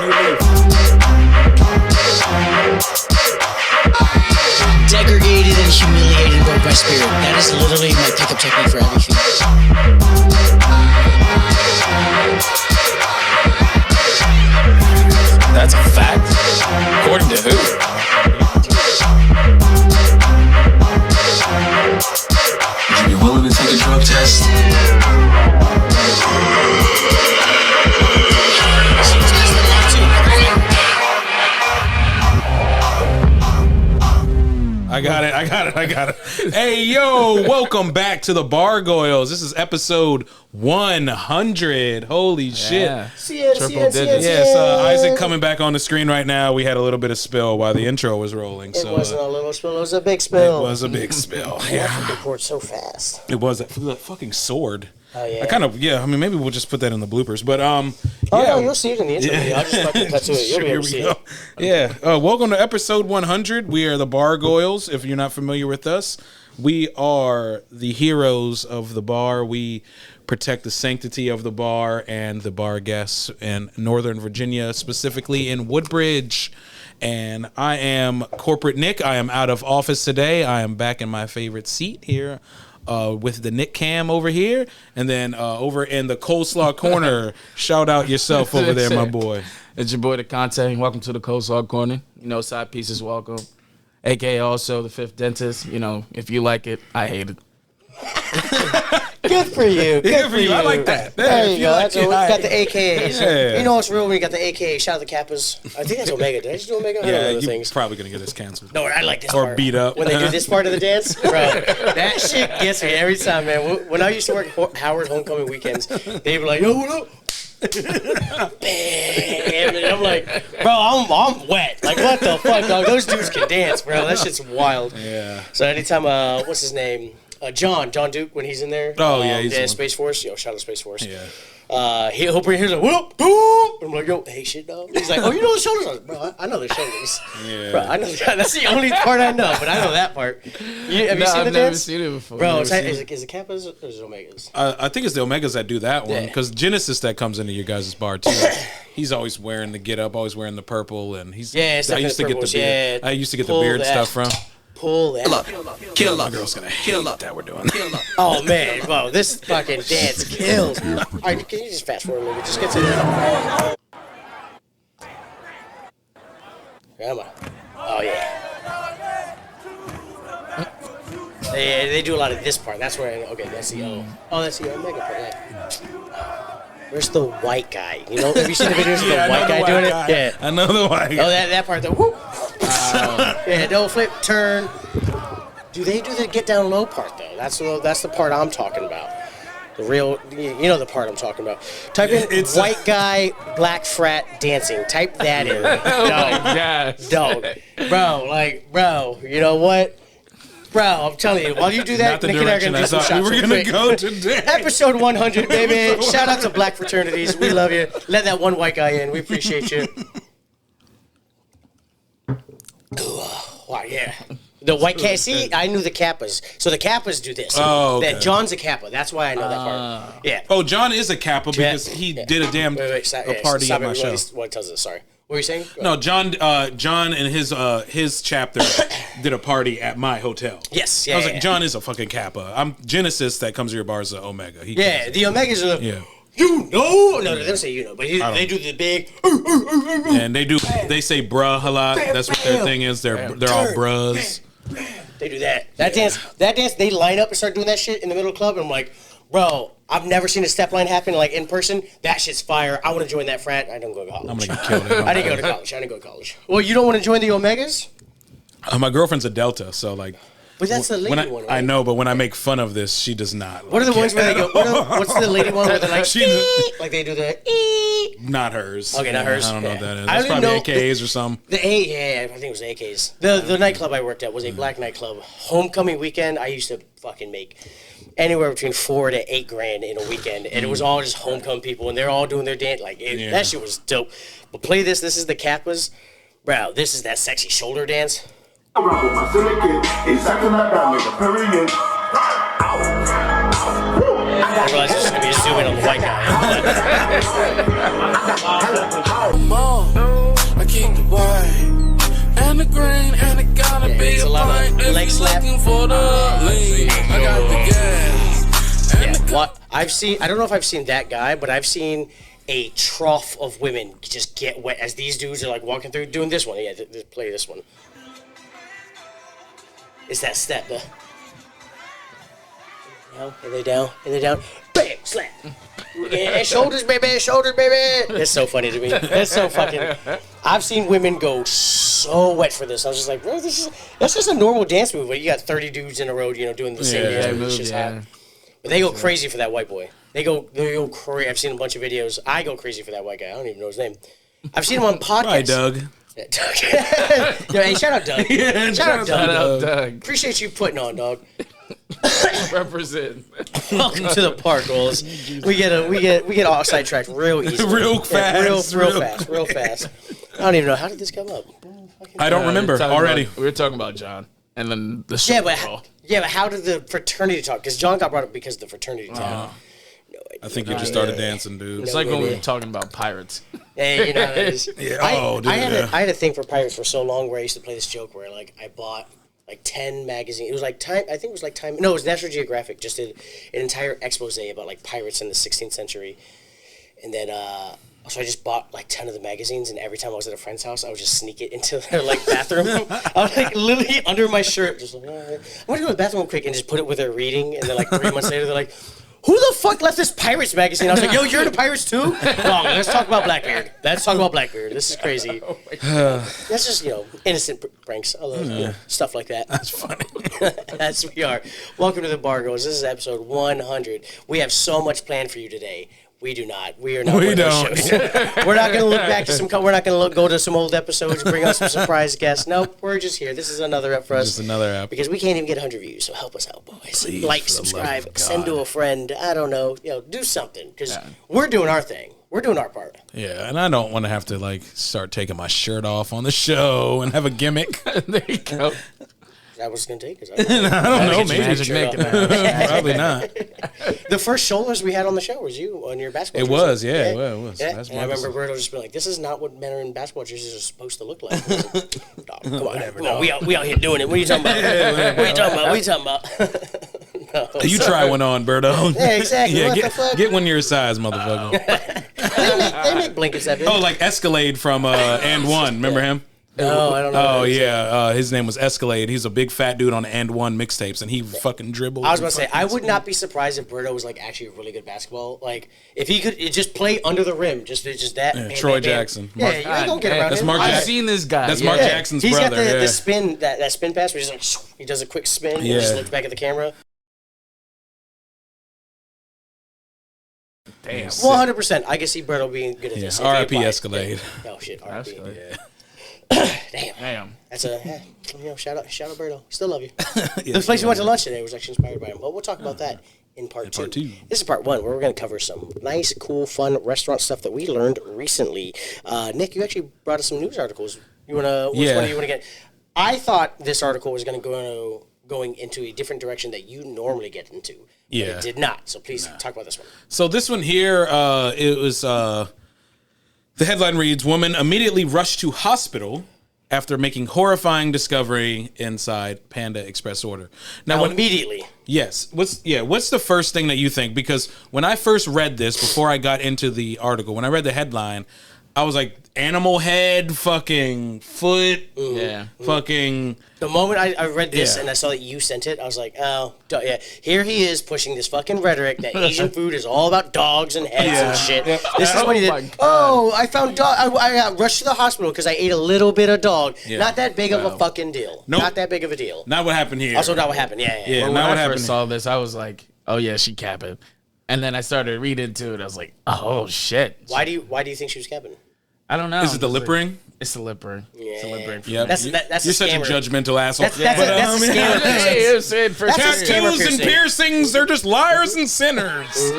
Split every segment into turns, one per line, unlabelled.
new leaf.
Degraded and humiliated broke my spirit. That is literally my pickup technique for everything.
That's a fact. According to who?
Would you be willing to take a drug test?
I got it. Hey, yo, welcome back to the Bargoyles. This is episode 100. Holy shit.
Triple digits.
Yes, Isaac coming back on the screen right now. We had a little bit of spill while the intro was rolling.
It wasn't a little spill, it was a big spill.
It was a big spill.
I have to report so fast.
It was that fucking sword.
Oh, yeah.
I mean, maybe we'll just put that in the bloopers. But,
Oh, no, you'll see it in the intro.
Yeah.
I'll just fucking cut to it. You'll be able to see it.
Yeah. Welcome to episode 100. We are the Bargoyles. If you're not familiar with us, we are the heroes of the bar. We protect the sanctity of the bar and the bar guests in Northern Virginia, specifically in Woodbridge. And I am Corporate Nick. I am out of office today. I am back in my favorite seat here. With the Nick Cam over here, and then over in the coleslaw corner, shout out yourself over there, my boy.
It's your boy, the Conte. Welcome to the Coleslaw Corner. You know, side pieces welcome. AKA also the Fifth Dentist. You know, if you like it, I hate it.
Good for you. Good for you.
I like that.
There
If
you go.
like
That's what we got the AKAs.
Yeah.
You know what's real when you got the AKAs. Shout out the Kappas. I think that's Omega. Did I just do Omega? I don't know
Yeah,
the
you're
things.
probably gonna get us canceled
No, I like this
or
part.
beat up
When they do this part of the dance, bro, that shit gets me every time, man. When I used to work at Howard Homecoming weekends, they'd be like, yo, what up? Bam, and I'm like, bro, I'm wet. Like, what the fuck, dog? Those dudes can dance, bro. That shit's wild.
Yeah.
So anytime, what's his name? John Duke, when he's in there.
Oh, yeah, he's the one.
Space Force. Yo, shout out Space Force.
Yeah.
He'll bring his like, what up, dude? I'm like, yo, hey, shit, dog. He's like, oh, you know the shoulders? I was like, bro, I know the shoulders.
Yeah.
Bro, I know that's the only part I know, but I know that part. Have you seen the
I've never
dance?
seen it before.
Bro,
Never
is
seen
it Kappas or is it Omegas?
I think it's the Omegas that do that one
Yeah.
because Genesis that comes into your guys' bar too. He's always wearing the get up, always wearing the purple, and he's.
Yeah, it's
I used to get the
purples,
beard.
yeah.
I used to get the
Pull
beard
that.
stuff from.
Pull that.
Kill
My
up.
girl's gonna hate that we're doing.
Oh, man. Bro, this fucking dance kills. All right, can you just fast forward a little bit? Just get to the... Come on. Oh, yeah. They do a lot of this part. That's where, okay, that's the O. Oh, that's the Omega part. Yeah. Where's the white guy? You know, have you seen the videos of the white guy doing it? Yeah.
I know the white guy.
Oh, that part, the whoop. Yeah, double flip, turn. Do they do the get down low part, though? That's the part I'm talking about. The real, you know the part I'm talking about. Type in
It's
white guy, black frat dancing. Type that in.
Oh my gosh.
Don't. Bro, you know what? Bro, I'm telling you, while you do that,
Not the
Nick and I are
direction
going
I
to do some
thought
shots
we were
real
gonna
quick.
go today.
Episode 100, baby. Shout out to black fraternities. We love you. Let that one white guy in. We appreciate you. Wow, yeah. The white cat. See, I knew the Kappas. So the Kappas do this.
Oh, okay.
That John's a Kappa. That's why I know that part. Yeah.
Oh, John is a Kappa because he did a damn
Wait,
a party at my show.
What tells us? Sorry. What were you saying?
No, John and his chapter did a party at my hotel.
Yes.
I
Yeah.
was like, John is a fucking Kappa. I'm Genesis that comes to your bar is an Omega. He
Yeah.
comes-
The Omegas are.
Yeah.
You know? No, they don't say you know, but they do the big.
And they say bruh a lot. That's what their thing is. They're all bruhs.
They do that. That dance. They line up and start doing that shit in the middle of the club, and I'm like, bro, I've never seen a step line happen like in person. That shit's fire. I want to join that frat. I don't go to college.
I'm gonna get killed.
I didn't go to college. Well, you don't want to join the Omegas?
My girlfriend's a Delta, so like.
But that's the lady one, right?
I know, but when I make fun of this, she does not.
What are the ones where they go? What's the lady one where they're like,
She's
like they do the
not hers.
Okay, not hers.
I don't know
Yeah.
what that is.
I
That's
don't
probably
know
AKAs or something.
The I think it was the AKs. The nightclub I worked at was a black nightclub. Homecoming weekend, I used to fucking make anywhere between $4,000 to $8,000 in a weekend, and it was all just homecoming people, and they're all doing their dance. Like that shit was dope. But play this. This is the Kappas, bro. This is that sexy shoulder dance.
I rock with my silicate, exactly like that, make a period.
I realized this is gonna be a zoom in on the white guy. It's a lot of leg slap.
For the lean. I got the gas.
Yeah, what I've seen, I don't know if I've seen that guy, but I've seen a trough of women just get wet as these dudes are like walking through doing this one. Yeah, play this one. It's that step. Are they down? Are they down? Bam! Slap! Yeah, shoulders, baby! Shoulders, baby! It's so funny to me. It's so fucking... I've seen women go so wet for this. I was just like, bro, that's just a normal dance move. But you got 30 dudes in a row, doing the same dance move. It's just hot. But they go crazy for that white boy. They go crazy. I've seen a bunch of videos. I go crazy for that white guy. I don't even know his name. I've seen him on podcasts.
Hi, Doug.
Yeah, Doug. Yo, hey, shout out Doug. Shout out Doug.
Doug.
Appreciate you putting on, dog.
Represent.
Welcome to the Bargoyles. We get all sidetracked real easy.
Real fast.
Real fast. I don't even know, how did this come up?
I don't remember already.
We were talking about John, and then the show.
Yeah, but how did the fraternity talk? Because John got brought up because of the fraternity talk.
I think you just started dancing, dude.
It's like when we were talking about pirates.
Hey, you know how that is.
Yeah.
I had a thing for pirates for so long where I used to play this joke where like I bought like 10 magazines. It was like Time. I think it was like Time. No, it was National Geographic. Just did an entire expose about like pirates in the 16th century, and then so I just bought like 10 of the magazines, and every time I was at a friend's house, I would just sneak it into their like bathroom. I was like literally under my shirt, just like, all right. I'm gonna go to the bathroom quick and just put it with their reading, and then like 3 months later, they're like, who the fuck left this Pirates magazine? I was like, yo, you're into Pirates too? No, let's talk about Blackbeard. Let's talk about Blackbeard. This is crazy. That's just, innocent pranks. I love stuff like that.
That's funny.
That's we are. Welcome to the Bargoyles. This is episode 100. We have so much planned for you today. We do not. We are not.
We don't.
We're not going to look back to some. We're not going to go to some old episodes, bring on some surprise guests. Nope. We're just here. This is another app for us.
Just another app.
Because we can't even get 100 views. So help us out, boys.
Please,
like, subscribe, send to a friend. I don't know. Do something because we're doing our thing. We're doing our part.
Yeah, and I don't want to have to like start taking my shirt off on the show and have a gimmick.
There you go.
That was going to take us.
I don't know. Maybe probably not.
The first shoulders we had on the show was you on your basketball.
It was, yeah. It was.
Yeah.
That's
and I remember Berto just being like, "This is not what men in basketball jerseys are supposed to look like." Come on, we out here doing it. What are you talking about? What are you talking about?
You try one on, Berto.
Yeah, exactly.
Yeah,
what the fuck?
get one your size, motherfucker.
They make blankets that big.
Oh, like Escalade from And One. Remember him?
No, I don't know.
Oh yeah, his name was Escalade. He's a big fat dude on And One mixtapes, and he fucking dribbled.
I was about to say, I would not be surprised if Berto was like actually a really good basketball. Like if he could just play under the rim, just that.
Yeah,
bam,
Troy
bam, bam.
Jackson.
Yeah, you ain't gonna get around
That's
him.
Mark
I've
Jackson.
seen this guy.
That's Mark Jackson's
He's
brother.
got the spin that spin pass where he's like he does a quick spin and just looks back at the camera.
Damn.
100%. I can see Berto being good at this. If he
R.I.P.
applied.
Escalade.
Oh shit, R.I.P.
Escalade.
Damn. That's shout out Berto. Still love you. The place we went to lunch today was actually inspired by him. But we'll talk about that in part two. This is part one, where we're going to cover some nice, cool, fun restaurant stuff that we learned recently. Nick, you actually brought us some news articles. Which one do you want to get? I thought this article was going to going into a different direction that you normally get into. But it did not. So please talk about this one.
So this one here, it was the headline reads: "Woman immediately rushed to hospital after making horrifying discovery inside Panda Express order."
Now immediately.
Yes. What's the first thing that you think? Because when I first read this, before I got into the article, when I read the headline, I was like, animal head, fucking foot, fucking.
The moment I read this and I saw that you sent it, I was like, oh, yeah. Here he is pushing this fucking rhetoric that Asian food is all about dogs and heads and shit. This is what he did. Oh, I found dog. I got rushed to the hospital because I ate a little bit of dog. Yeah. Not that big of a fucking deal.
Nope.
Not that big of a deal.
Not what happened here.
Also, not what happened. Yeah.
When I first saw this, I was like, oh yeah, she capping. And then I started reading into it. I was like, oh shit.
Why do you think she was capping?
I don't know.
Is it the lip ring?
It's the lip ring.
Yeah.
It's the lip ring.
Yep.
That's
You're such a judgmental asshole.
That's a scammer.
Tattoos and piercings, they're just liars and sinners.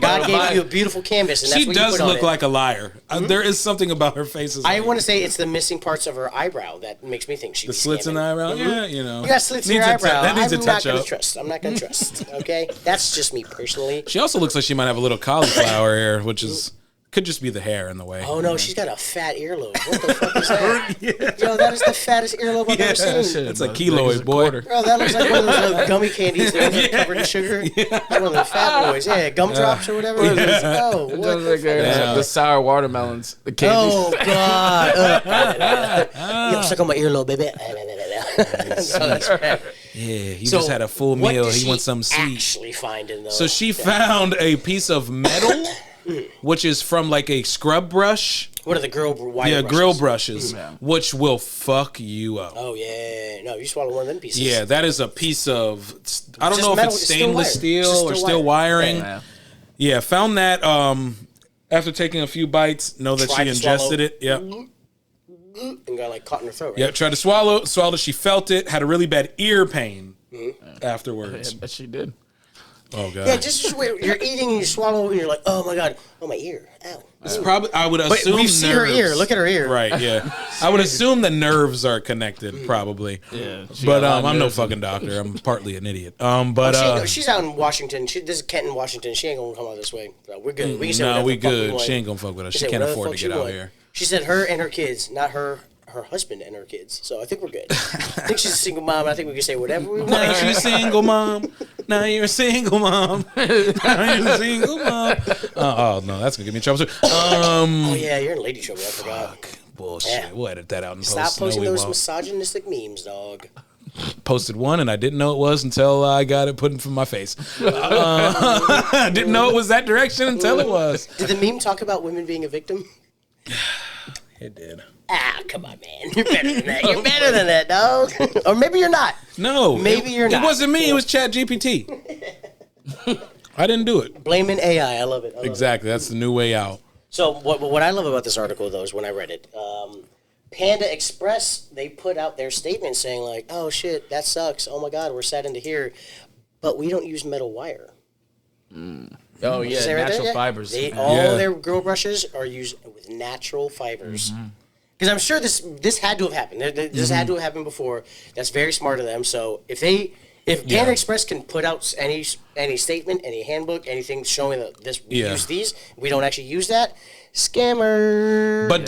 God gave you a beautiful canvas, and that's
she
what you
does
put on
look
it.
like a liar. There is something about her face.
I want to say it's the missing parts of her eyebrow that makes me think she's
the slits in the eyebrow. Yeah,
You got slits in your eyebrow.
That needs a touch up.
I'm not going to trust. Okay, that's just me personally.
She also looks like she might have a little cauliflower hair, which is Could just be the hair in the way.
Oh no, she's got a fat earlobe. What the fuck is that? Yo, that is the fattest earlobe I've ever seen.
It's a keloid, boy.
Bro, that looks like one of those little gummy candies that are covered in sugar. One of the fat boys. Yeah, gumdrops or whatever. Oh, what the fuck?
The sour watermelons. The candies.
Oh God! Yo, suck on my earlobe, baby. So that's right.
Yeah, he just had a full meal.
What did
He wants some sweet.
Actually, finding though.
So she found a piece of metal, which is from like a scrub brush.
What are the grill wire brushes?
Grill brushes, which will fuck you up.
Oh yeah, no, you swallow one of them pieces.
Yeah, that is a piece of. I don't
Just
know if
metal,
it's
it's still
stainless
wire.
steel
It's
or
just
still
still wire.
wiring. Yeah, found that. After taking a few bites, know that
Tried
she
to swallow.
ingested it. Yeah.
And got like caught in her throat. Right?
Yeah, tried to swallow. She felt it. Had a really bad ear pain afterwards.
But she did.
Oh god.
Yeah, just wait. You're eating and you swallow and you're like, oh my god, oh my ear, ow.
It's probably. I would
But
assume.
we see her
nerves.
ear. Look at her ear.
Right. Yeah. I would assume the nerves are connected. Probably.
Yeah.
But I'm no fucking doctor. I'm partly an idiot.
She's out in Washington. This is Kenton, Washington. She ain't gonna come out this way. No, we're good. We can say
No,
whatever
we
the fuck we
good.
want.
She ain't gonna fuck with us. She
say
can't
whatever
afford
the
to
fuck
get
she
out
want.
here.
She said her and her kids, not her husband and her kids. So I think we're good. I think she's a single mom. And I think we can say whatever we want.
Now you're a single mom. Now you're a single mom. Now you're a single mom. Oh no, that's gonna get me in trouble too.
Oh yeah, you're in lady trouble. I forgot.
Bullshit.
Yeah.
We'll edit that out and
Stop
post.
posting
No, we
those
won't.
misogynistic memes, dog.
Posted one and I didn't know it was until I got it put in from my face. I didn't know it was that direction until it was.
Did the meme talk about women being a victim?
It did.
Ah, come on, man. You're better than that. You're better than that, dog. Or maybe you're not.
No.
Maybe you're not.
It wasn't me. It was Chat GPT. I didn't do it.
Blaming AI. I love it. I love it.
Exactly. That's the new way out.
So what I love about this article, though, is when I read it, Panda Express, they put out their statement saying, like, oh, shit, that sucks. Oh, my God, we're saddened to hear. But we don't use metal wire.
Oh yeah,
Is that right
natural
there?
fibers.
All
Yeah.
their grill brushes are used with natural fibers. Because I'm sure this had to have happened. This had to have happened before. That's very smart of them. So if Panda Express can put out any statement, any handbook, anything showing that we use these, we don't actually use that, scammer.
But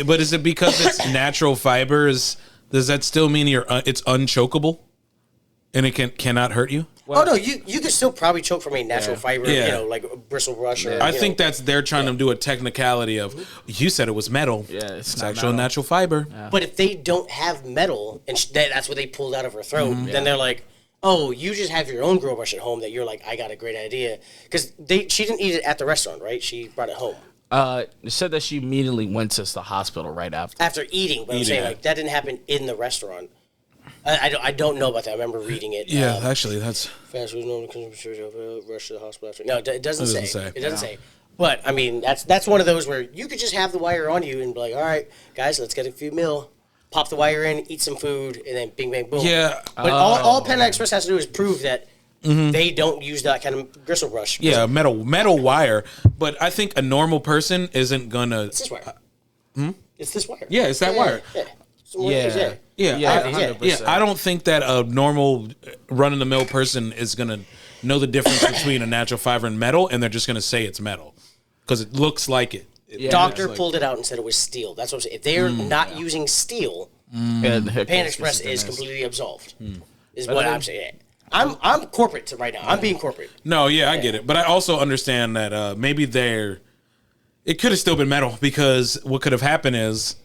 but is it because it's natural fibers? Does that still mean it's unchokeable, and it cannot hurt you?
Oh no, you could still probably choke from a natural fiber,
Yeah.
you know, like a bristle brush. Or,
I think that's they're trying to do a technicality of you said it was metal.
Yeah, it's not
actual
metal.
natural fiber.
But if they don't have metal, and that's what they pulled out of her throat, then they're like, oh, you just have your own grill brush at home that you're like, I got a great idea. Because she didn't eat it at the restaurant, right? She brought it home.
It said that she immediately went to the hospital right after.
After eating, but I'm saying, like, that didn't happen in the restaurant. I don't know about that. I remember reading it.
Yeah, actually, that's
Fast food normally comes from rush to the hospital after. No, it doesn't say.
say.
It doesn't say. But I mean, that's one of those where you could just have the wire on you and be like, all right, guys, let's get a few meal. Pop the wire in, eat some food, and then bing, bang, boom.
yeah.
But all Panda Express has to do is prove that they don't use that kind of bristle brush.
Yeah, metal wire. But I think a normal person isn't gonna.
It's this wire. It's this wire.
Yeah, it's that wire.
Yeah. Some more things,
Yeah.
Yeah,
Yeah,
I,
100%.
I don't think that a normal run-of-the-mill person is gonna know the difference between a natural fiber and metal, and they're just gonna say it's metal because it looks like it.
Doctor pulled it out and said it was steel. That's what I'm saying. If they're not using steel,
And
Panda Express is completely absolved. Is what I'm saying. I'm corporate right now. I'm being corporate.
No, yeah, I get it, but I also understand that maybe it could have still been metal because what could have happened is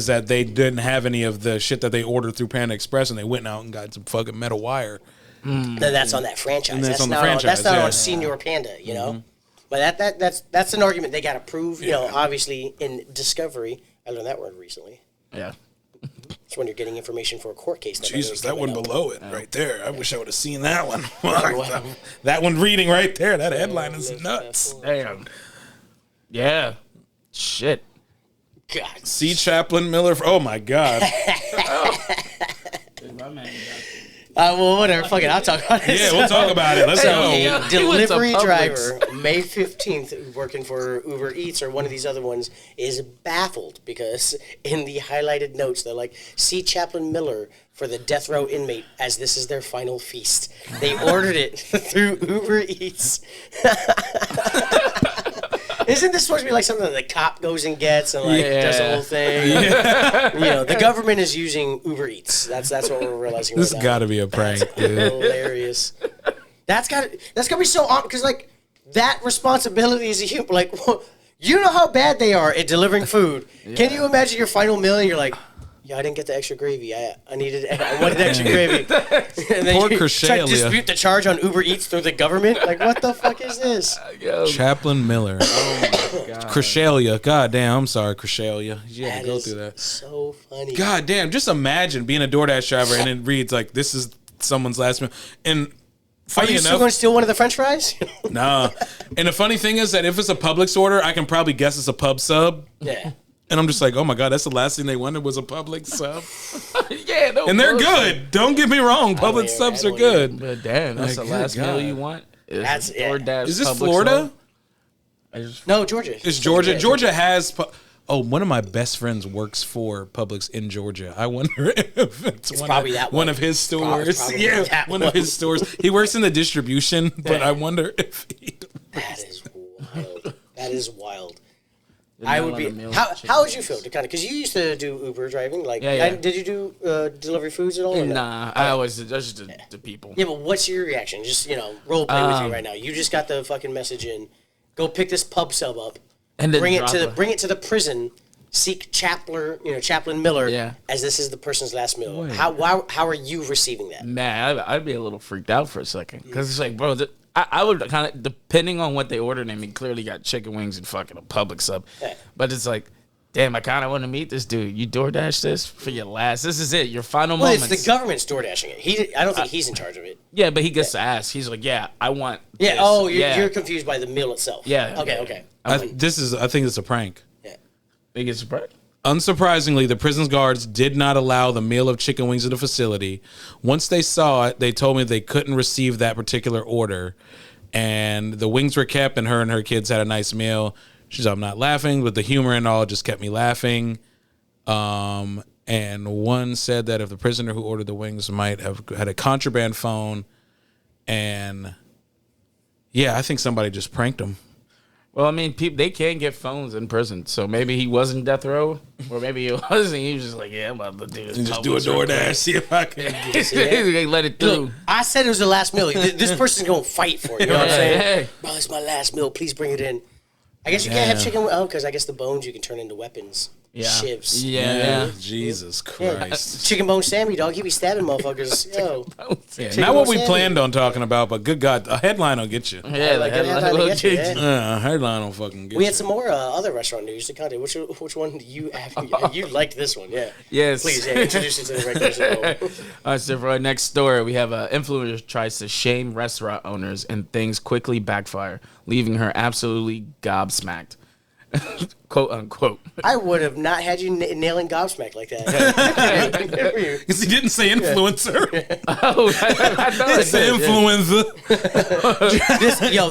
that they didn't have any of the shit that they ordered through Panda Express, and they went out and got some fucking metal wire.
Then that's on that franchise.
And that's on the
not
franchise,
that's not
yeah.
on Senior Panda, you know. But that's an argument they got to prove. You know, obviously in discovery, I learned that word recently.
Yeah.
It's when you're getting information for a court case.
Jesus, that one below it right there. I wish I would have seen that one. That one reading right there. That headline is nuts.
Damn. Yeah. Shit.
God.
C. Chaplin Miller. Oh my God.
Well, whatever. Fuck it. I'll talk about it.
Yeah, we'll talk about it. Let's
So,
go.
a delivery
Publix.
driver, May 15th, working for Uber Eats or one of these other ones, is baffled because in the highlighted notes, they're like, see Chaplin Miller for the death row inmate as this is their final feast. They ordered it through Uber Eats. Isn't this supposed to be like something that the cop goes and gets and like does the whole thing? The government is using Uber Eats. That's what we're realizing.
This
right
got to be a prank, dude.
Hilarious. That's gotta be so awkward because like that responsibility is a human. Like, you know how bad they are at delivering food. Yeah. Can you imagine your final meal and you're like, yeah, I didn't get the extra gravy. I wanted extra gravy. And then
Poor
you try to
Crescelia.
dispute the charge on Uber Eats through the government. Like, what the fuck is this?
Chaplain Miller.
Oh my god.
Crescelia. God damn, I'm sorry, Crescelia. You had
That
to go
is
through that.
so funny.
God damn, just imagine being a DoorDash driver and it reads like, this is someone's last meal. And
Are
funny
you still
enough,
going to steal one of the French fries?
nah. And the funny thing is that if it's a Publix order, I can probably guess it's a pub sub.
Yeah.
And I'm just like, oh my God, that's the last thing they wanted was a Publix sub.
Yeah, no.
And they're
bullshit.
good. Don't get me wrong. Publix
even-
subs
I
are
don't
good.
But damn, that's
Like,
the last
good
meal
God.
you want.
That's- yeah.
DoorDash
Is this
Publix
Florida?
sub?
No, Georgia.
It's Georgia.
Yeah.
Georgia has... one of my best friends works for Publix in Georgia. I wonder if it's
probably that
one
one.
of his stores.
Probably
Yeah,
that
one of his stores. He works in the distribution, but I wonder if he...
That is wild. That is wild.
The
I
meal
would
on
be.
the meal
How
chicken.
would you feel to kind of? Because you used to do Uber driving. Like,
Yeah.
did you do delivery foods at all? or no?
Nah, I always just the people.
Yeah, but what's your reaction? Just role play with
Um,
you right now. You just got the fucking message in. Go pick this pub sub up.
And then
bring it
drop
to the
it.
bring it to the prison. Seek Chaplain Miller.
Yeah.
As this is the person's last meal. How are you receiving that?
Man, I'd be a little freaked out for a second because it's like, bro, I would kind of, depending on what they ordered. I mean, clearly got chicken wings and fucking a Publix sub,
Yeah.
but it's like, damn, I kind of want to meet this dude. You DoorDash this for your last. This is it. Your final
Well,
moments.
it's the government's door dashing it. I don't think he's in charge of it.
Yeah, but he gets to ask. He's like, yeah, I want.
Yeah.
this.
Oh,
yeah.
you're confused by the meal itself.
Yeah.
Okay. Okay.
I think it's a prank.
Yeah.
He gets surprised.
Unsurprisingly, the prison's guards did not allow the meal of chicken wings at the facility. Once they saw it, they told me they couldn't receive that particular order. And the wings were kept, and her kids had a nice meal. She's, I'm not laughing, but the humor and all just kept me laughing. And one said that if the prisoner who ordered the wings might have had a contraband phone. And yeah, I think somebody just pranked him.
Well, I mean, they can get phones in prison, so maybe he wasn't death row, or maybe he wasn't. He was just like, yeah, I'm about to do this.
And just do a DoorDash, see if I can get
They let it through.
Look, I said it was the last meal. This person's gonna fight for you. You know what I'm saying?
Hey.
Bro, it's my last meal. Please bring it in. I guess you can't have chicken. Oh, because I guess the bones you can turn into weapons.
Yeah.
Shivs.
Yeah.
Jesus
Yeah.
Christ.
Chicken bone Sammy, dog. He be stabbing motherfuckers. Yo.
Yeah, not what we
Sandy.
planned on talking about, but good God, a headline will get you.
Yeah,
Like,
the
it had
headline
time to
will
get you,
get
yeah.
you.
A headline will fucking get
We
you.
had some more other restaurant news to contact. Which one do you have? You liked this one, yeah.
Yes.
Please, yeah, introduce it to the regular show.
All right, so for our next story, we have an influencer tries to shame restaurant owners and things quickly backfire, leaving her absolutely gobsmacked. Quote unquote.
I would have not had you nailing gobsmack like that. Good for you.
Because he didn't say influencer.
Oh, I thought
It's the influencer.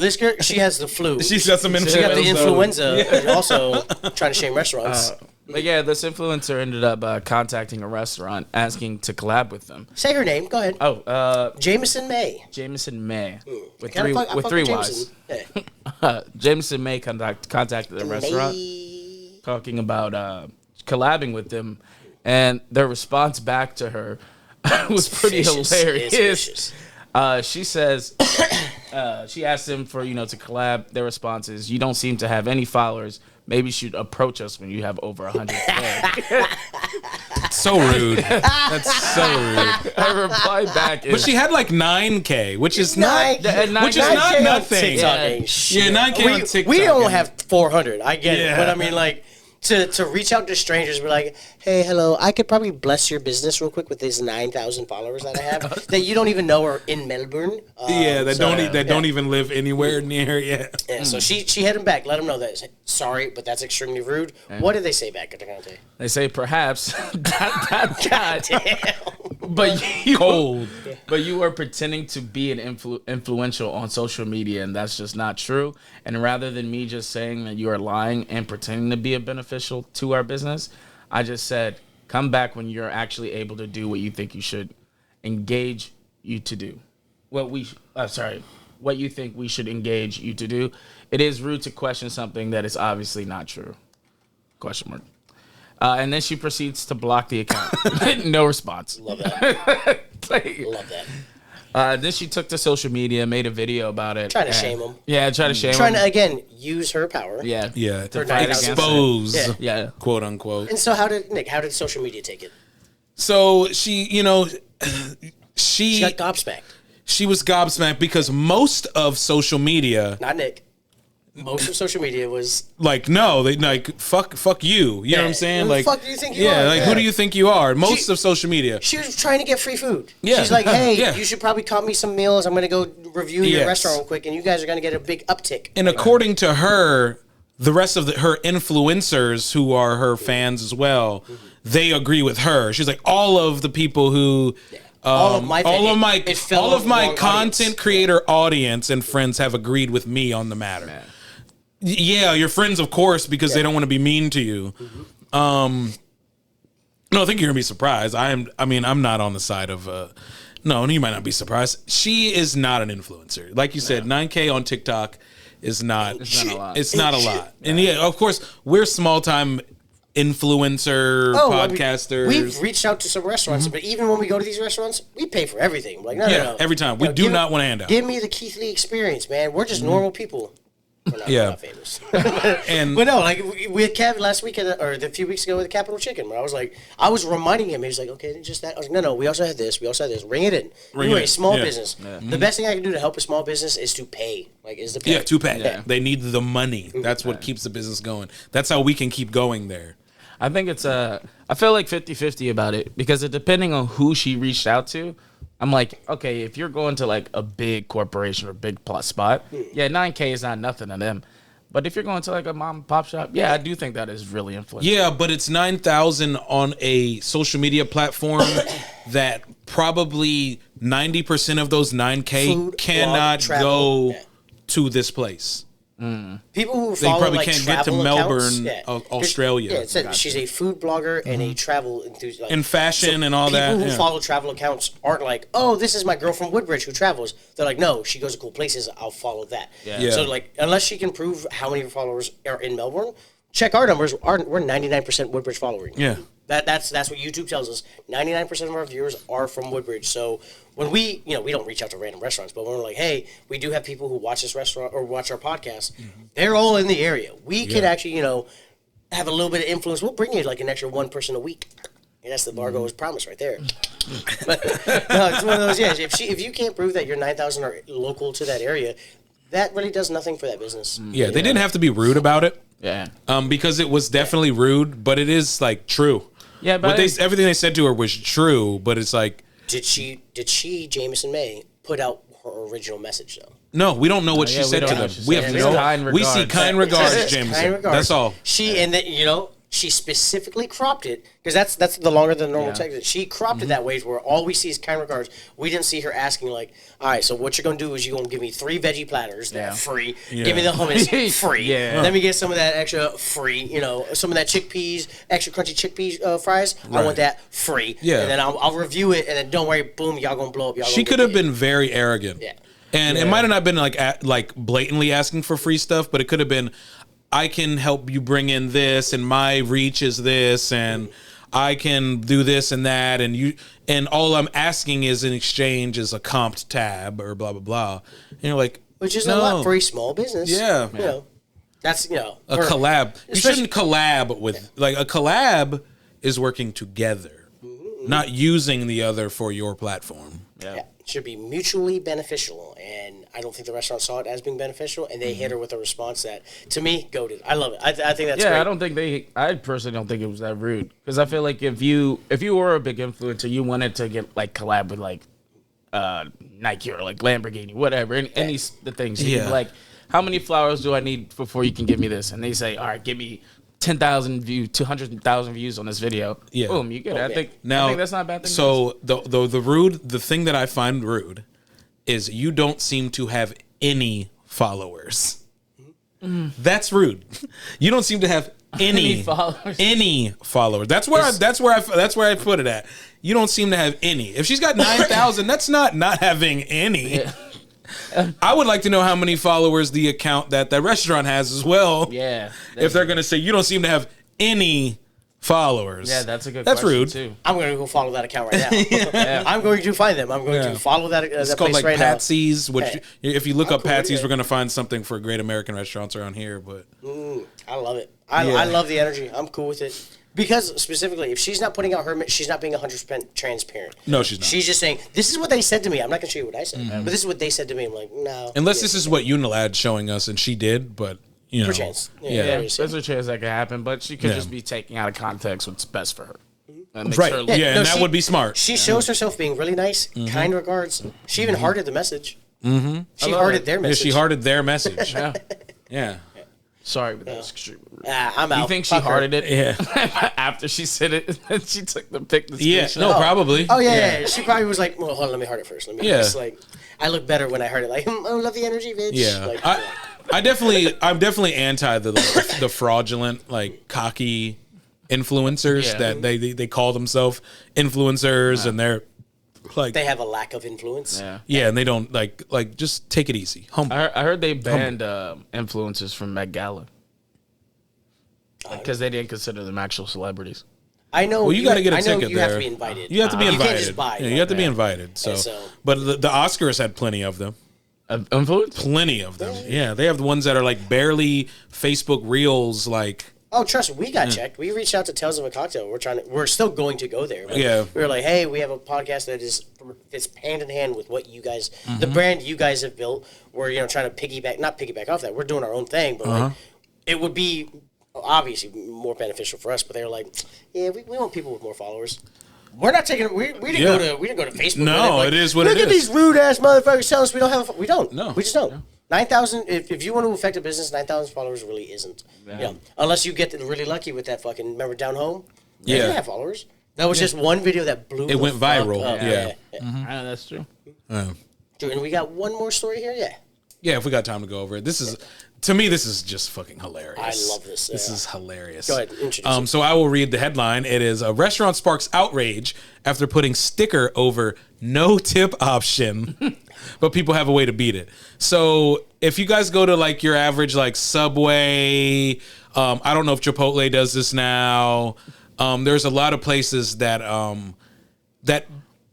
This girl, she has the flu.
She's got some
She got the
influenza.
influenza, and also trying to shame restaurants.
But yeah, this influencer ended up contacting a restaurant asking to collab with them.
Say her name. Go ahead.
Oh,
Jameson May.
Jameson May with
Kinda
three
fuck- I
with
fuck
three
with
Y's.
Jameson. Yeah.
Jameson May contacted the restaurant talking about collabing with them, and their response back to her was pretty
Vicious.
hilarious.
It's vicious.
She says she asked them for to collab. Their response is, "You don't seem to have any followers. Maybe you should approach us when you have over 100K."
So rude. That's so rude.
Her reply back is,
But she had like 9K, which is not,
Nine-
which is
9K
not
on
nothing.
TikTok
Yeah.
ain't shit.
9K on TikTok.
We don't
ain't-
have 400. I get
Yeah.
it, but I mean, like, to reach out to strangers, be like, hey, hello, I could probably bless your business real quick with these 9,000 followers that I have that you don't even know are in Melbourne.
Yeah, that
so,
don't even live anywhere near. Yeah.
Yeah, so she hit him back, let him know that sorry, but that's extremely rude. What did they say back at the contact?
they say perhaps
Damn.
but you
Cold.
But you are pretending to be an influential on social media, and that's just not true. And rather than me just saying that you are lying and pretending to be a beneficial to our business, I just said, come back when you're actually able to do what you think you should engage you to do. What you think we should engage you to do it is rude to question something that is obviously not true. Question mark. And then she proceeds to block the account. No response.
Love that. Love that.
Then she took to social media, made a video about it.
Trying to shame him.
Yeah, trying to shame him.
Trying to, again, use her power.
Yeah.
Yeah, to
fight against
expose,
it.
Yeah.
quote unquote.
And so how did social media take it?
So she,
She got gobsmacked.
She was gobsmacked because most of social media,
Not Nick. Most of social media was
like, no, they like fuck you. You know what I'm saying?
Who the
Like,
fuck do you think you
yeah,
are?
like
Yeah.
who do you think you are? Most
She-
of social media.
she was trying to get free food.
Yeah.
She's like, hey,
Yeah.
you should probably cut me some meals. I'm going to go review your
Yes.
restaurant real quick, and you guys are going to get a big uptick.
And according to her, the rest of her influencers who are her fans as well, they agree with her. She's like, all of the people who
All of my it fell
all of
on the
my
wrong
content
audience.
creator audience and friends have agreed with me on the matter. Yeah, your friends, of course, because they don't want to be mean to you. No, I think you're gonna be surprised. I'm not on the side of. No, you might not be surprised. She is not an influencer, like you said. 9K on TikTok is not.
It's not a lot.
It's not a lot. And yeah, of course, we're small time influencer
I mean,
podcasters.
we've reached out to some restaurants, but even when we go to these restaurants, we pay for everything. Like, no,
Yeah,
no, no.
every time. We do not want a handout.
Give me the Keith Lee experience, man. We're just normal people. We're not,
Yeah.
we're not famous.
And
But no, like we had Kev last week, or a few weeks ago with the Capital Chicken, where I was reminding him, he was like, okay, just that. I was like, no, we also had this, ring it in.
Ring
We're
it
a
in.
small
Yeah.
business. The best thing I can do to help a small business is to pay. Is the pay.
yeah, to pay.
Yeah.
They need the money. That's what keeps the business going. That's how we can keep going there.
I think it's I feel like 50-50 about it because depending on who she reached out to, I'm like, okay, if you're going to like a big corporation or big plus spot, yeah, 9K is not nothing to them. But if you're going to like a mom and pop shop, yeah, I do think that is really influential.
Yeah, but it's 9,000 on a social media platform that probably 90% of those 9K
Food,
cannot
blog, travel.
go
Yeah.
to this place.
People who
They
follow
probably
like
can't get to
travel accounts,
Melbourne,
yeah.
Australia.
Yeah, it said she's a food blogger and a travel enthusiast. Like,
And fashion and all that,
People who
yeah.
follow travel accounts aren't like, oh, this is my girl from Woodbridge who travels. They're like, no, she goes to cool places. I'll follow that.
Yeah.
So like, unless she can prove how many of her followers are in Melbourne, check our numbers. We're 99% Woodbridge following.
Yeah.
That's what YouTube tells us. 99% of our viewers are from Woodbridge. So when we don't reach out to random restaurants, but when we're like, hey, we do have people who watch this restaurant or watch our podcast, they're all in the area. We could actually, have a little bit of influence. We'll bring you like an extra one person a week. And that's the Bargoyles promise right there. But no, it's one of those. Yeah, if you can't prove that your 9,000 are local to that area, that really does nothing for that business.
Yeah, they didn't have to be rude about it.
Yeah.
Because it was definitely rude, but it is like true.
Yeah, but
Everything they said to her was true, but it's like,
Did she, Jameson May, put out her original message though?
no, we don't know what
yeah,
she
we
said
don't
to
know
them.
what she
We
said.
have
It's kind
we see
regards.
kind regards,
Kind
Jameson.
regards.
That's all.
She and then she specifically cropped it because that's the longer than normal
Yeah.
text. She cropped it that way where all we see is kind regards. We didn't see her asking like, all right, so what you're gonna do is you're gonna give me 3 veggie platters that are free. Give me the hummus free.
Yeah.
Let me get some of that extra free. Some of that chickpeas, extra crunchy chickpeas fries. I want that free.
Yeah.
And then I'll review it and then don't worry, boom, y'all gonna blow up. Y'all
She
gonna
could
get
have
paid.
been very arrogant.
Yeah.
And it might have not been like blatantly asking for free stuff, but it could have been, I can help you bring in this, and my reach is this, and I can do this and that, and all I'm asking is in exchange is a comped tab or blah blah blah. And you're like,
Which is
no.
a lot for a small business.
Yeah.
That's
a
for-
collab. You
especially-
shouldn't collab with like a collab is working together, not using the other for your platform.
Yeah, it should be mutually beneficial, and I don't think the restaurant saw it as being beneficial, and they hit her with a response that, to me, goated. I love it. I think that's
Yeah,
great.
I personally don't think it was that rude because I feel like if you were a big influencer, you wanted to get like collab with like Nike or like Lamborghini, whatever, and any the things. You
Yeah.
can, like, how many flowers do I need before you can give me this? And they say, all right, give me 10,000 views, 200,000 views on this video.
Yeah.
Boom, you get it. I think that's not a bad thing.
So the thing that I find rude is you don't seem to have any followers. That's rude. You don't seem to have any
followers.
Any followers. That's where I put it at. You don't seem to have any. If she's got 9,000, that's not having any.
Yeah.
I would like to know how many followers the account that restaurant has as well.
Yeah.
If they're going to say you don't seem to have any followers.
Yeah, that's a good
That's
question
rude.
too.
I'm going to go follow that account right now. I'm going to find them. I'm going to follow that,
It's
that
called
place
like
right
Patsy's, which
Hey.
if you look up
cool with
Patsy's,
it.
we're going to find something for great American restaurants around here. But
now. I love it. I love the energy. I'm cool with it. Because specifically, if she's not putting out she's not being 100% transparent.
No, she's not.
She's just saying, this is what they said to me. I'm not going to show you what I said, but this is what they said to me. I'm like, no.
unless this is what Unilad's showing us, and she did, but you know,
Perchance.
yeah.
Yeah, there's a chance that could happen, but she could
Yeah.
just be taking out of context what's best for her. That makes
Right.
her
Yeah, and that
she-
would be smart.
She shows herself being really nice, kind regards. She even hearted the message. She
love
hearted
it.
their
Yeah,
message.
she hearted their message.
Yeah.
Yeah.
Sorry, but that's extreme.
I'm out.
You think she
Fuck her.
hearted it?
Yeah.
After she said it, and she took the pic. The
Yeah.
screenshot.
No, probably.
Oh yeah. She probably was like, well, hold on, let me heart it first. Let me
Yeah.
just like, I look better when I heard it. Like, oh, love the energy, bitch.
Yeah.
Like,
I'm definitely anti the fraudulent, like cocky influencers
Yeah.
that they call themselves influencers and they're like
they have a lack of influence.
Yeah.
and they don't like just take it easy. Humble.
I heard they banned influencers from Met Gala because they didn't consider them actual celebrities.
I know.
Well, you got to get a
I know
ticket
you
there.
have to be invited.
You have to be
You
invited.
can't just buy.
Yeah, you have to be invited. So,
And so-
but the Oscars had plenty of them.
Influence?
Plenty of them. Yeah, they have the ones that are like barely Facebook Reels. Like,
Oh, trust me, we got checked. We reached out to Tales of a Cocktail. We're still going to go there. But
Yeah.
we were like, hey, we have a podcast that is hand in hand with what you guys, the brand you guys have built. We're trying to not piggyback off that. We're doing our own thing, but like, it would be obviously more beneficial for us. But they were like, yeah, we want people with more followers. We're not taking. We didn't
Yeah.
go to Facebook.
No,
with
it is what
look
it
at
is.
these rude ass motherfuckers telling us we don't have. We don't.
No.
we just don't. 9,000. If you want to affect a business, 9,000 followers really isn't. Yeah. Unless you get really lucky with that fucking. Remember Down Home? They
Yeah.
didn't have followers. That was just one video that blew.
It went
the fuck
viral,
up.
yeah.
I know that's true.
Dude, and we got one more story here. Yeah.
yeah, if we got time to go over it, this is to me. This is just fucking hilarious.
I love this,
This
yeah.
is hilarious.
Go ahead, introduce it.
So I will read the headline. It is a restaurant sparks outrage after putting sticker over no tip option, but people have a way to beat it. So if you guys go to like your average like Subway, I don't know if Chipotle does this now. There's a lot of places that that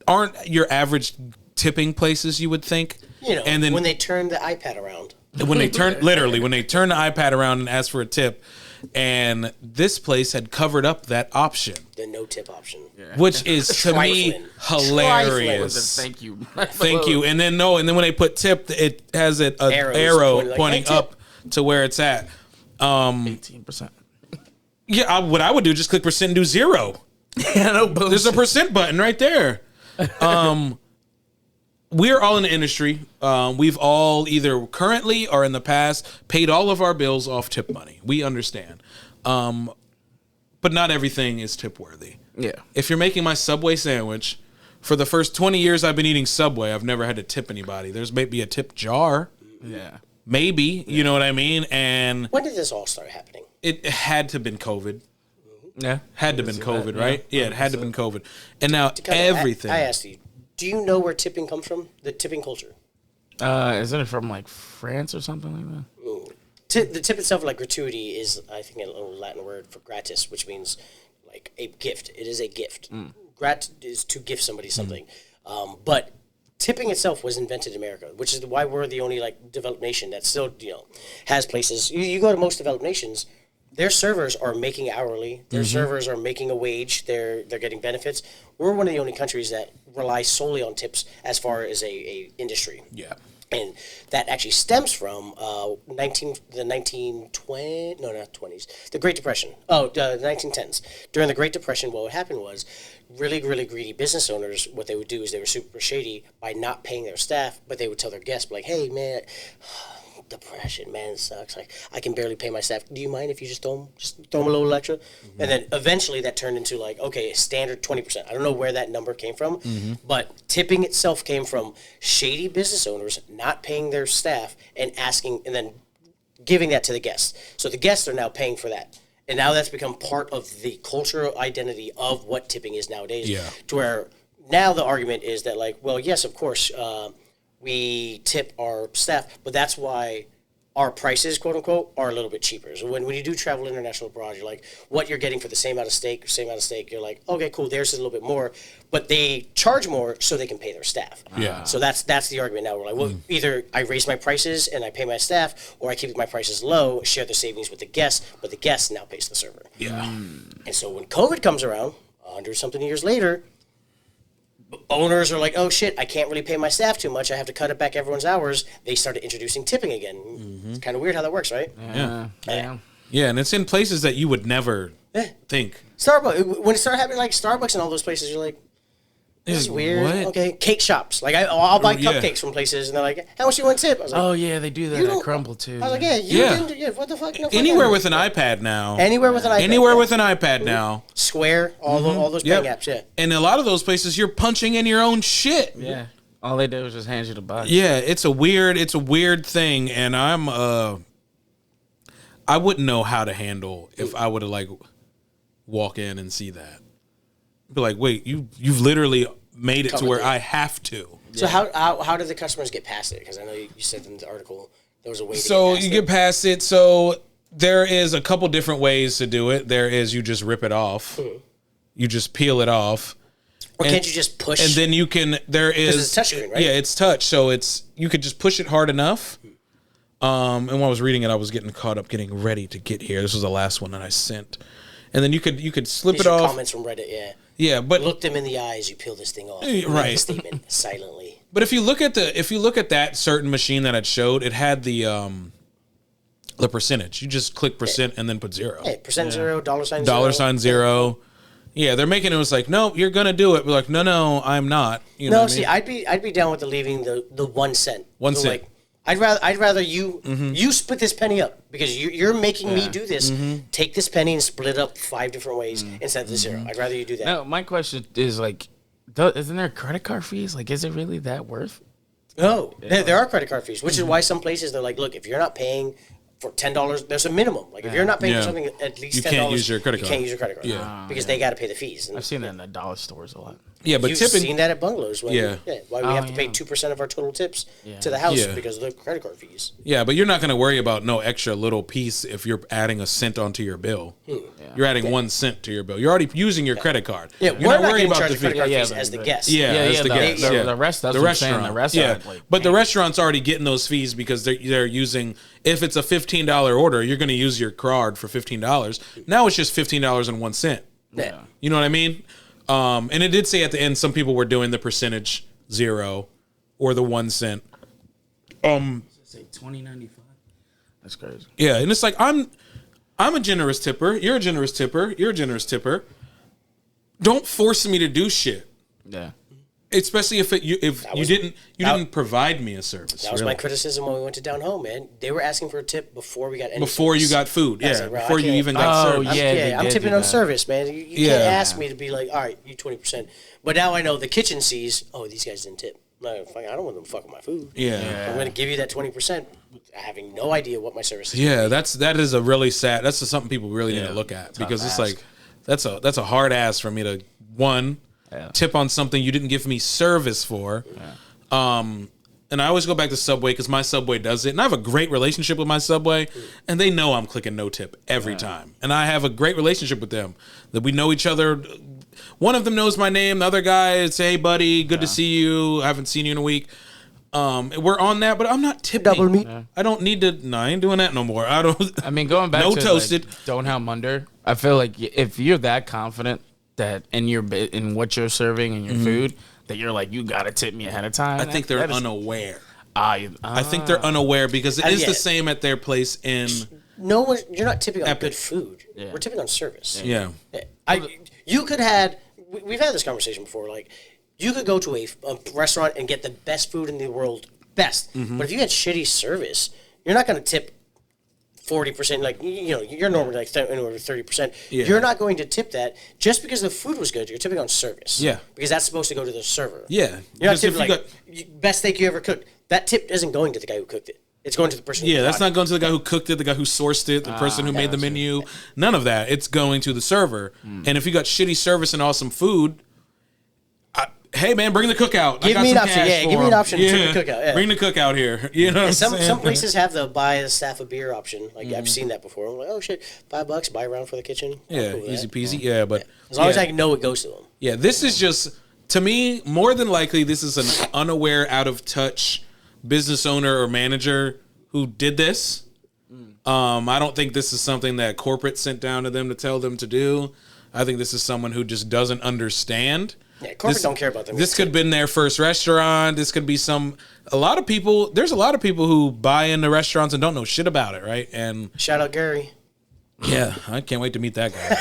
aren't your average tipping places. You would think,
And then when they turn the iPad around.
when they turn when they turn the iPad around and ask for a tip, and this place had covered up that option,
The no tip option.
which is to me
Trifling.
hilarious.
Thank you.
Thank you. And then when they put tip, it has an
Arrows
arrow
pointing like,
pointing
"Hey, tip."
up to where it's at.
18%.
Yeah, what I would do just click percent and do 0.
Yeah, no
There's a percent button right there. We're all in the industry. We've all either currently or in the past paid all of our bills off tip money. We understand. But not everything is tip worthy.
Yeah.
If you're making my Subway sandwich, for the first 20 years I've been eating Subway, I've never had to tip anybody. There's maybe a tip jar.
Yeah.
Maybe. You know what I mean? And
When did this all start happening?
it had to have been COVID.
Yeah.
Had to have been COVID, right? Yeah, it had to have been COVID. And now everything.
I asked you, do you know where tipping comes from? The tipping culture.
Isn't it from like France or something like that?
The tip itself, like gratuity, is I think a little Latin word for gratis, which means like a gift. It is a gift. Grat is to give somebody something. But tipping itself was invented in America, which is why we're the only like developed nation that still has places. You go to most developed nations, their servers are making hourly. Their servers are making a wage. They're getting benefits. We're one of the only countries that rely solely on tips as far as a industry.
Yeah.
And that actually stems from the Great Depression. The 1910s. During the Great Depression, what would happen was really, really greedy business owners, what they would do is they were super shady by not paying their staff, but they would tell their guests, like, hey, man, depression, man, it sucks. Like, I can barely pay my staff. Do you mind if you just throw them a little extra? And then eventually that turned into like, okay, a standard 20%. I don't know where that number came from, but tipping itself came from shady business owners not paying their staff and asking, and then giving that to the guests. So the guests are now paying for that. And now that's become part of the cultural identity of what tipping is nowadays.
Yeah.
To where now the argument is that, like, well, yes, of course, we tip our staff, but that's why our prices, quote unquote, are a little bit cheaper. So when you do travel international abroad, you're like, what you're getting for the same amount of steak, you're like, okay, cool, theirs is a little bit more, but they charge more so they can pay their staff.
Yeah.
So that's the argument now. We're like, well, either I raise my prices and I pay my staff, or I keep my prices low, share the savings with the guests, but the guest now pays the server.
Yeah.
And so when COVID comes around, 100-something years later, owners are like, oh shit, I can't really pay my staff too much. I have to cut it back everyone's hours. They started introducing tipping again. It's kind of weird how that works, right?
Yeah.
Yeah, and it's in places that you would never think.
Starbucks, when it started happening, like Starbucks and all those places, you're like, this is weird.
What?
Okay, cake shops. Like I'll buy
yeah.
cupcakes from places, and they're like, how much you want tip? I was like,
Oh yeah, they do that
you
at
don't-
Crumble too.
I was like, yeah, you
Yeah.
didn't. Yeah, what the fuck? No, fuck
Anywhere
that.
with an iPad now.
Anywhere with an iPad.
Anywhere with an iPad now.
Square, all those
Yep.
paying apps. Yeah.
And a lot of those places, you're punching in your own shit.
Yeah. All they did was just hand you the box.
Yeah, it's a weird thing, and I wouldn't know how to handle if I would have like walk in and see that. Be like, wait, you've literally made it to
Covered
where
it.
I have to.
So how did the customers get past it? Because I know you said in the article there was a way.
So
to
you
get
get past it. So there is a couple different ways to do it. There is you just rip it off. You just peel it off.
or can't you just push?
And then you can. There is
it's touchscreen, right?
Yeah, it's touch. So you could just push it hard enough. And when I was reading it, I was getting caught up, getting ready to get here. This was the last one that I sent. And then you could slip
These
it
are
off.
comments from Reddit. Yeah.
Yeah, but
Look them in the eyes. You peel this thing off.
Right.
Make a statement silently.
But if you look at that certain machine that it showed, it had the percentage. You just click percent and then put zero.
Hey, percent zero, $sign zero.
$0. Yeah, they're making it was like, no, you're gonna do it. We're like, no, I'm not. You know
No,
what
see,
I mean?
I'd be down with leaving the 1 cent.
1
So,
cent.
Like, I'd rather you split this penny up because you're making me do this. Take this penny and split it up 5 different ways instead of the zero. I'd rather you do that.
Now, my question is like, isn't there credit card fees? Like, is it really that worth?
No, there are credit card fees, which is why some places they're like, look, if you're not paying for $10, there's a minimum. Like if you're not paying
Yeah.
for something at least
You
$10,
can't use your credit
you
card.
can't use your credit card.
Yeah.
because they got to pay the fees. And
I've seen that in the dollar stores a lot.
Yeah, but
you've
tipping.
seen that at bungalows. When,
Yeah.
why we have to pay
yeah.
2% of our total tips to the house
Yeah.
because of the credit card fees.
Yeah, but you're not gonna worry about no extra little piece if you're adding a cent onto your bill. You're adding 1 cent to your bill. You're already using your credit card.
Yeah,
you're
we're
not
not
worried
getting
about
charged
the
credit card
fee.
fees
Yeah,
as the
but-
guest.
Yeah, that's the guest.
The rest. That's
the
what I'm saying.
restaurant.
The rest
yeah.
are like,
But the
paying.
restaurant's already getting those fees because they're using. If it's a $15 order, you're going to use your card for $15. Now it's just $15.01.
Yeah.
You know what I mean? And it did say at the end some people were doing the percentage 0 or the 1 cent.
Say $20.95. That's crazy.
Yeah, and it's like I'm a generous tipper. You're a generous tipper. You're a generous tipper. Don't force me to do shit.
Yeah.
Especially if you didn't provide me a service.
That was
really.
my criticism when we went to Down Home, man. They were asking for a tip before we got any
Before you
tips.
got food,
I was
yeah.
like, bro, I
Before you
can't-
even got
Oh,
service.
yeah. they
I'm
did
tipping
do
on
that.
service, man. You
Yeah.
can't ask me to be like, all right, you 20%. But now I know the kitchen sees, oh, these guys didn't tip. No, fuck, I don't want them to fuck with my food.
Yeah.
I'm going to give you that 20%, having no idea what my service is.
Yeah, that is a really sad. That's something people really need to
Yeah.
look at
Tough
because it's
ask.
like that's a hard ass for me to tip on something you didn't give me service for. And I always go back to Subway because my Subway does it, and I have a great relationship with my Subway, and they know I'm clicking no tip every time, and I have a great relationship with them that we know each other. One of them knows my name, the other guy is, hey buddy, good to see you. I haven't seen you in a week. We're on that, but I'm not tipping.
Double meat.
I don't need to. No, I ain't doing that no more. I don't.
I mean, going back
No
to
toasted.
Like, don't have under. I feel like if you're that confident that in what you're serving and your food, that you're like, you gotta tip me ahead of time.
I think they're unaware. I think they're unaware because it is
yeah.
the same at their place in.
No one, you're not tipping on
Epic.
good food. We're tipping on service.
Yeah.
You could had. We've had this conversation before. Like, you could go to a restaurant and get the best food in the world, but if you had shitty service, you're not going to tip 40%. Like, you're normally like anywhere to 30%.
Yeah.
You're not going to tip that just because the food was good. You're tipping on service.
Yeah.
because that's supposed to go to the server.
Yeah.
You're not
Because if
tipping
you
like best steak you ever cooked. That tip isn't going to the guy who cooked it. It's going to the person.
Yeah,
who
that's
bought
not going to the guy who cooked it, the guy who sourced it, the person who made the menu. None of that. It's going to the server. And if you got shitty service and awesome food, hey man, bring the cookout. I
Give
got
me an
some
option.
cash
Yeah,
for
give me an
'em.
option to take the cookout. Yeah.
Bring the cookout here. You know what I'm
Some
saying?
places have the buy the staff a beer option. Like I've seen that before. I'm like, oh shit, $5, buy a round for the kitchen. I'm
Yeah,
cool with
easy
that.
peasy. Yeah, but
As long as
yeah.
I know it goes to them.
Yeah, this is just, to me, more than likely, this is an unaware, out of touch business owner or manager who did this. I don't think this is something that corporate sent down to them to tell them to do. I think this is someone who just doesn't understand.
Yeah, corporate don't care about them.
This could have been their first restaurant. This could be there's a lot of people who buy into restaurants and don't know shit about it, right? And
Shout out Gary.
yeah, I can't wait to meet that guy.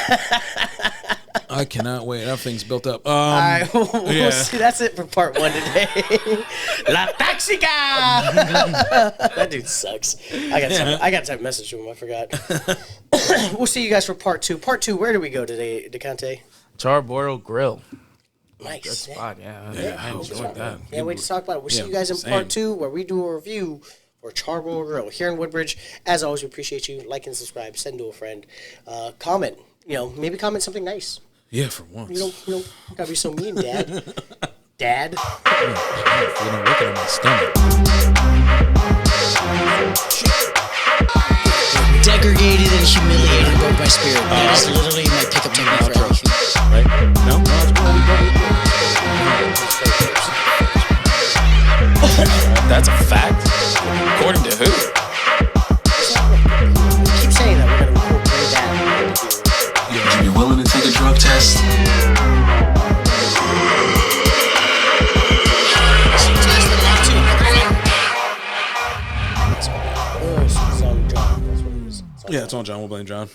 I cannot wait. That thing's built up.
All right, we'll
yeah.
see. That's it for part 1 today. La Taxica! That dude sucks. I got to type a message to him. I forgot. We'll see you guys for part 2. Part 2, where do we go today, DeConte?
Charbroiled Grill.
Nice.
Good spot, yeah. I enjoyed that.
Can't wait to talk about it. We'll see you guys in
same.
part 2 where we do a review for Charbroiled Grill here in Woodbridge. As always, we appreciate you. Like and subscribe. Send to a friend. Comment. Maybe comment something nice.
Yeah, for once.
You don't gotta be so mean, Dad. Dad.
Feeling wicked in my stomach.
Degraded and humiliated, broke my spirit. That is literally my pickup technique for everything.
Right? No, it's
That's a fact. According to who?
Keep saying that. We're gonna play that.
Would you be willing to take a drug test?
It's on John. That's what it is. It's on
Yeah, it's on John. We'll blame John.